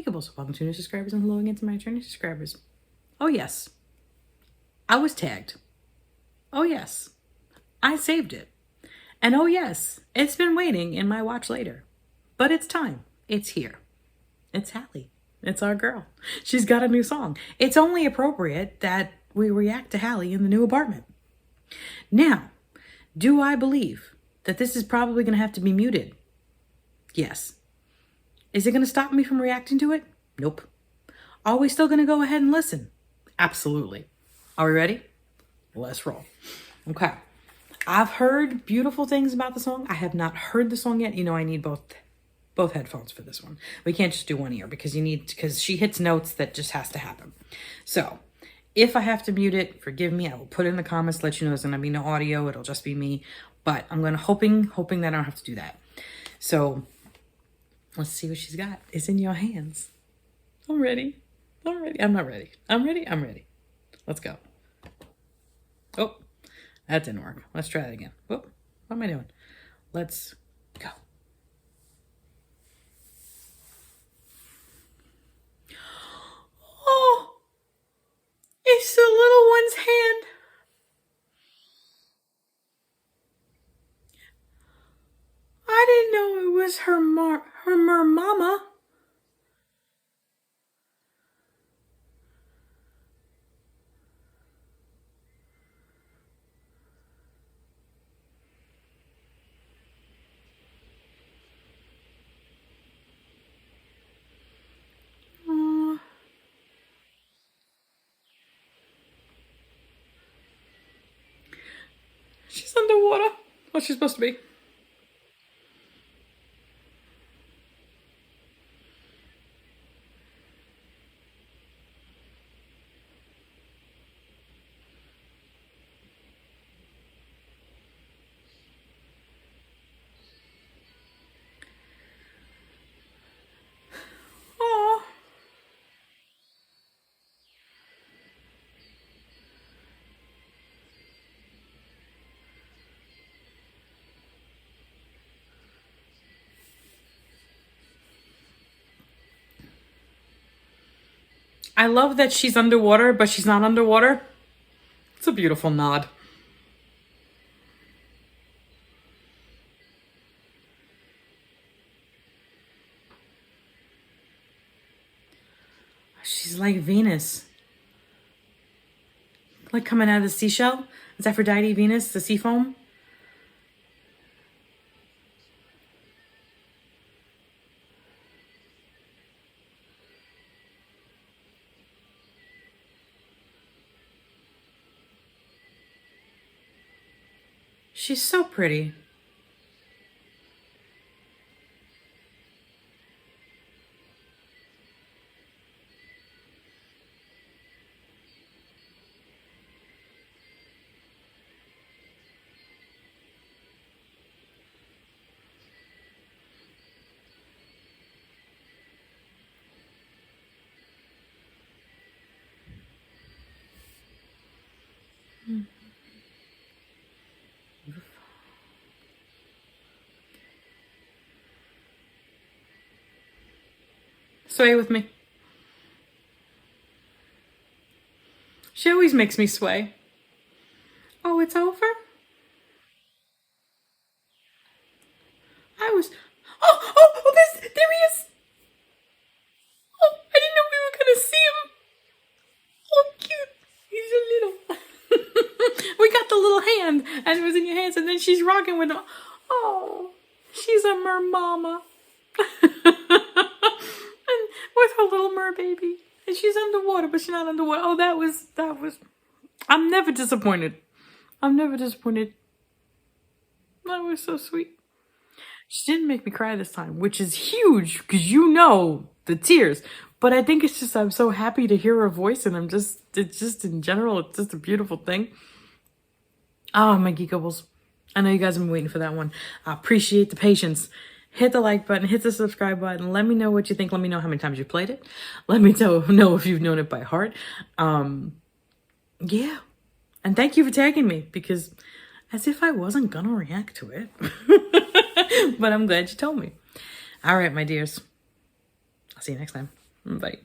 Geekables. Welcome to new subscribers and hello again to my returning subscribers. Oh yes, I was tagged. Oh yes, I saved it. And oh yes, it's been waiting in my watch later. But it's time. It's here. It's Halle. It's our girl. She's got a new song. It's only appropriate that we react to Halle in the new apartment. Now, do I believe that this is probably going to have to be muted? Yes. Is it going to stop me from reacting to it? Nope. Are we still going to go ahead and listen? Absolutely. Are we ready? Let's roll. Okay. I've heard beautiful things about the song. I have not heard the song yet. You know, I need both headphones for this one. We can't just do one ear because she hits notes that just has to happen. So if I have to mute it, forgive me. I will put it in the comments, let you know there's going to be no audio. It'll just be me. But I'm going to hoping that I don't have to do that. So let's see what she's got. It's in your hands. I'm ready. I'm not ready. I'm ready. Let's go. Oh, that didn't work. Let's try that again. Whoop. What am I doing? Let's go. Oh, it's the little one's hand. I didn't know it was her mama. She's underwater. What's she supposed to be? Oh. I love that she's underwater, but she's not underwater. It's a beautiful nod. She's like Venus. Like coming out of the seashell. Is Aphrodite Venus, the sea foam? She's so pretty. Sway with me. She always makes me sway. Oh, it's over? There he is. Oh, I didn't know we were going to see him. Oh, cute. He's a little. We got the little hand, and it was in your hands, and then she's rocking with him. Oh, she's a mermama. And with her little mer baby. And she's underwater, but she's not underwater. Oh, that was. I'm never disappointed. That was so sweet. She didn't make me cry this time, which is huge because you know the tears. But I think it's just I'm so happy to hear her voice, and it's just in general, it's just a beautiful thing. Oh, my Geekables. I know you guys have been waiting for that one. I appreciate the patience. Hit the like button, hit the subscribe button. Let me know what you think. Let me know how many times you played it. Let me know if you've known it by heart. Yeah. And thank you for tagging me because as if I wasn't gonna react to it. But I'm glad you told me. All right, my dears. I'll see you next time. Bye.